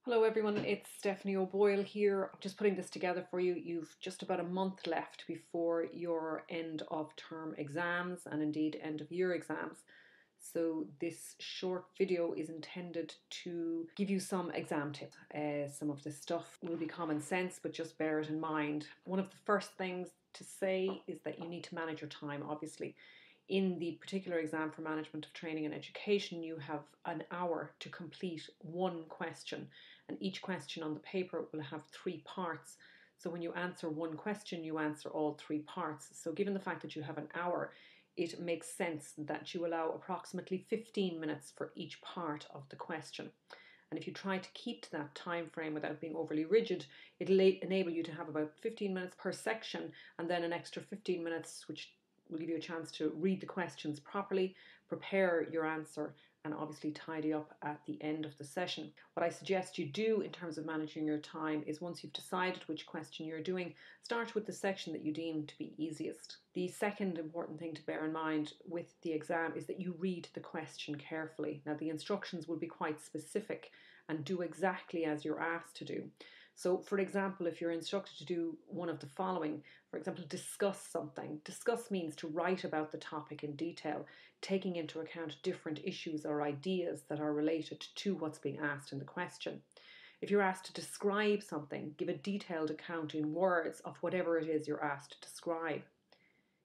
Hello everyone, it's Stephanie O'Boyle here. I'm just putting this together for you. You've just about a month left before your end of term exams and indeed end of year exams. So this short video is intended to give you some exam tips. Some of this stuff will be common sense, but just bear it in mind. One of the first things to say is that you need to manage your time, obviously. In the particular exam for management of training and education, you have an hour to complete one question, and each question on the paper will have three parts. So when you answer one question, you answer all three parts. So given the fact that you have an hour, it makes sense that you allow approximately 15 minutes for each part of the question. And if you try to keep to that time frame without being overly rigid, it'll enable you to have about 15 minutes per section and then an extra 15 minutes, which will give you a chance to read the questions properly, prepare your answer, and obviously tidy up at the end of the session. What I suggest you do in terms of managing your time is, once you've decided which question you're doing, start with the section that you deem to be easiest. The second important thing to bear in mind with the exam is that you read the question carefully. Now, the instructions will be quite specific and do exactly as you're asked to do. So, for example, if you're instructed to do one of the following, for example, discuss something. Discuss means to write about the topic in detail, taking into account different issues or ideas that are related to what's being asked in the question. If you're asked to describe something, give a detailed account in words of whatever it is you're asked to describe.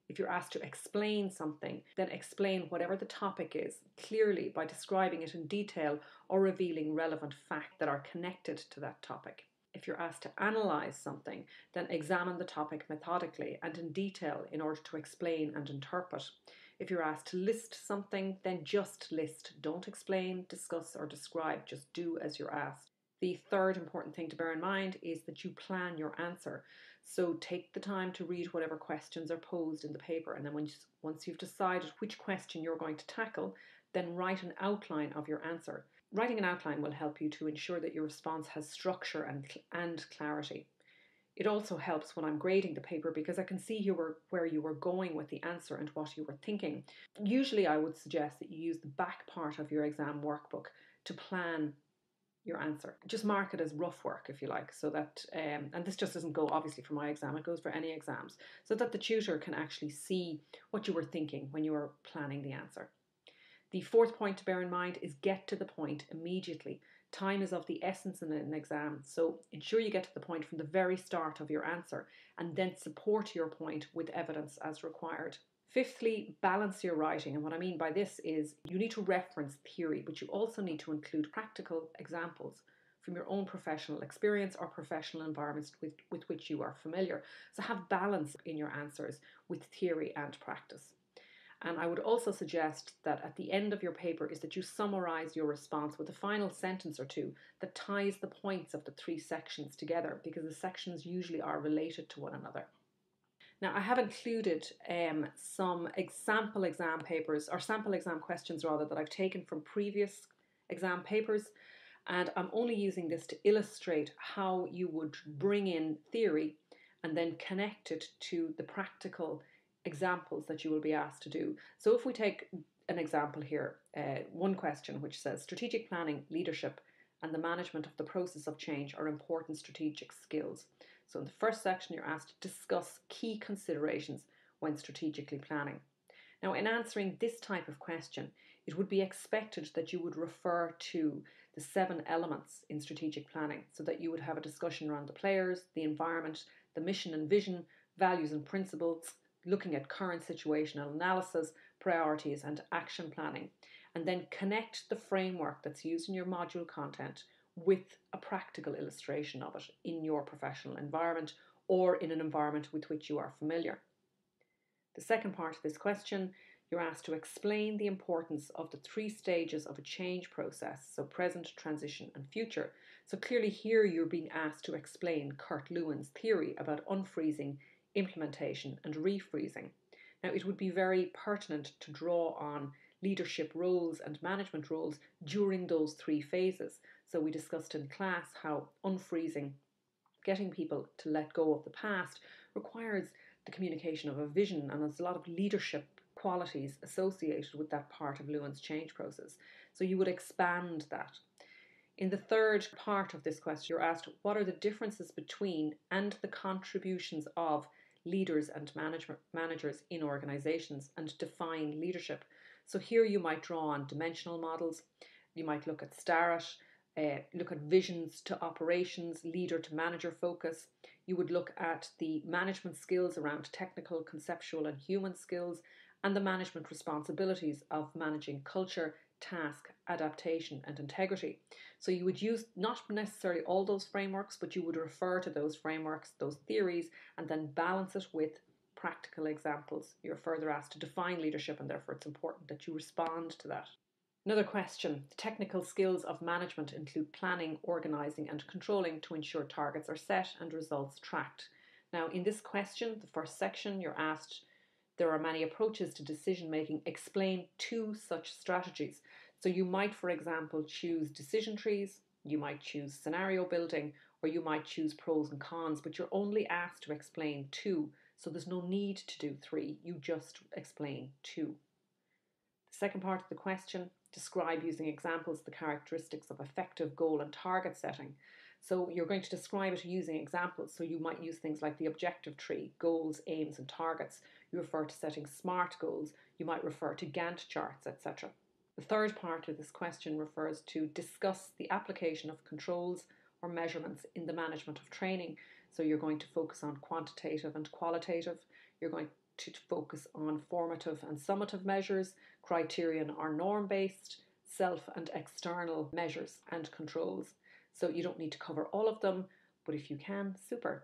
If you're asked to explain something, then explain whatever the topic is clearly by describing it in detail or revealing relevant facts that are connected to that topic. If you're asked to analyse something, then examine the topic methodically and in detail in order to explain and interpret. If you're asked to list something, then just list. Don't explain, discuss or describe, just do as you're asked. The third important thing to bear in mind is that you plan your answer. So take the time to read whatever questions are posed in the paper, and then once you've decided which question you're going to tackle, then write an outline of your answer. Writing an outline will help you to ensure that your response has structure and clarity. It also helps when I'm grading the paper because I can see where you were going with the answer and what you were thinking. Usually I would suggest that you use the back part of your exam workbook to plan your answer. Just mark it as rough work, if you like, so that, and this just doesn't go obviously for my exam, it goes for any exams, so that the tutor can actually see what you were thinking when you were planning the answer. The fourth point to bear in mind is get to the point immediately. Time is of the essence in an exam, so ensure you get to the point from the very start of your answer and then support your point with evidence as required. Fifthly, balance your writing, and what I mean by this is you need to reference theory, but you also need to include practical examples from your own professional experience or professional environments with which you are familiar. So have balance in your answers with theory and practice. And I would also suggest that at the end of your paper is that you summarise your response with a final sentence or two that ties the points of the three sections together, because the sections usually are related to one another. Now, I have included some sample exam papers, or sample exam questions rather, that I've taken from previous exam papers, and I'm only using this to illustrate how you would bring in theory and then connect it to the practical examples that you will be asked to do. So if we take an example here, one question which says strategic planning, leadership and the management of the process of change are important strategic skills. So in the first section you're asked to discuss key considerations when strategically planning. Now, in answering this type of question, it would be expected that you would refer to the 7 elements in strategic planning, so that you would have a discussion around the players, the environment, the mission and vision, values and principles, looking at current situational analysis, priorities and action planning, and then connect the framework that's used in your module content with a practical illustration of it in your professional environment or in an environment with which you are familiar. The second part of this question, you're asked to explain the importance of the 3 stages of a change process, so present, transition and future. So clearly here you're being asked to explain Kurt Lewin's theory about unfreezing, implementation and refreezing. Now, it would be very pertinent to draw on leadership roles and management roles during those 3 phases. So we discussed in class how unfreezing, getting people to let go of the past, requires the communication of a vision, and there's a lot of leadership qualities associated with that part of Lewin's change process. So you would expand that. In the third part of this question, you're asked, what are the differences between and the contributions of leaders and managers in organizations, and define leadership? So here you might draw on dimensional models, you might look at START, look at visions to operations, leader to manager focus. You would look at the management skills around technical, conceptual and human skills, and the management responsibilities of managing culture, task, adaptation and integrity. So you would use not necessarily all those frameworks, but you would refer to those frameworks, those theories, and then balance it with practical examples. You're further asked to define leadership, and therefore it's important that you respond to that. Another question, technical skills of management include planning, organising and controlling to ensure targets are set and results tracked. Now in this question, the first section, you're asked, there are many approaches to decision making. Explain two such strategies. So you might, for example, choose decision trees, you might choose scenario building, or you might choose pros and cons, but you're only asked to explain two. So there's no need to do three, you just explain two. The second part of the question, describe using examples the characteristics of effective goal and target setting. So you're going to describe it using examples. So you might use things like the objective tree, goals, aims and targets. You refer to setting SMART goals. You might refer to Gantt charts, etc. The third part of this question refers to discuss the application of controls or measurements in the management of training. So you're going to focus on quantitative and qualitative. You're going to focus on formative and summative measures, criterion or norm-based, self and external measures and controls. So you don't need to cover all of them, but if you can, super.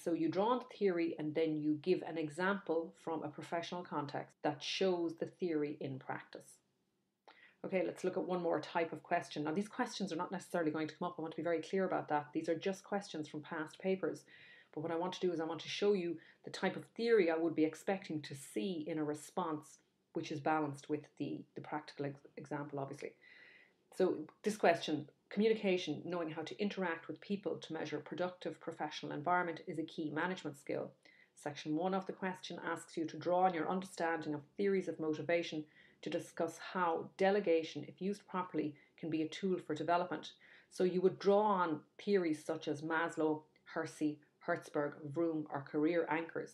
So you draw on the theory and then you give an example from a professional context that shows the theory in practice. Okay, let's look at one more type of question. Now these questions are not necessarily going to come up. I want to be very clear about that. These are just questions from past papers. But what I want to do is I want to show you the type of theory I would be expecting to see in a response which is balanced with the practical example, obviously. So this question, communication, knowing how to interact with people to measure productive professional environment, is a key management skill. Section 1 of the question asks you to draw on your understanding of theories of motivation to discuss how delegation, if used properly, can be a tool for development. So you would draw on theories such as Maslow, Hersey, Hertzberg, Vroom or career anchors.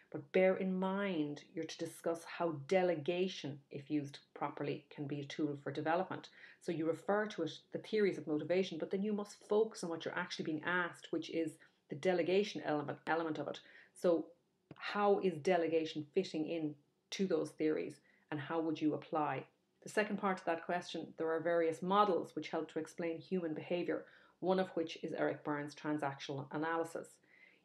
But bear in mind, you're to discuss how delegation, if used properly, can be a tool for development. So you refer to it, the theories of motivation, but then you must focus on what you're actually being asked, which is the delegation element of it. So how is delegation fitting in to those theories, and how would you apply? The second part of that question, there are various models which help to explain human behaviour, one of which is Eric Berne's transactional analysis.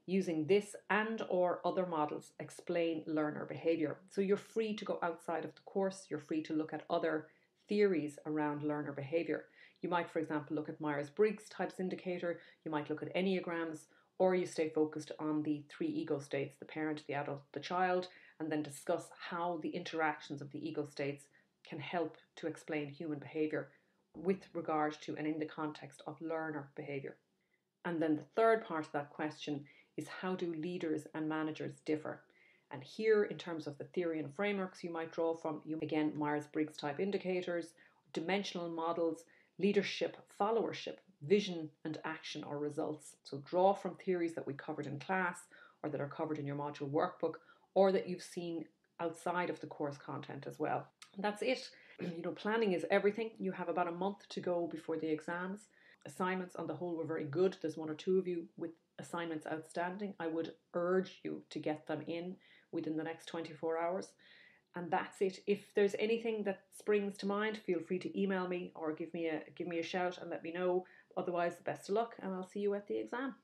Using this and or other models, explain learner behaviour. So you're free to go outside of the course, you're free to look at other theories around learner behaviour. You might, for example, look at Myers-Briggs types indicator, you might look at Enneagrams, or you stay focused on the three ego states, the parent, the adult, the child, and then discuss how the interactions of the ego states can help to explain human behaviour with regard to and in the context of learner behaviour. And then the third part of that question is, how do leaders and managers differ? And here, in terms of the theory and frameworks you might draw from, again, Myers-Briggs type indicators, dimensional models, leadership, followership, vision and action or results. So draw from theories that we covered in class or that are covered in your module workbook or that you've seen outside of the course content as well. And that's it. Planning is everything. You have about a month to go before the exams. Assignments on the whole were very good. There's one or two of you with assignments outstanding. I would urge you to get them in within the next 24 hours. And that's it. If there's anything that springs to mind, feel free to email me or give me a shout and let me know. Otherwise, best of luck and I'll see you at the exam.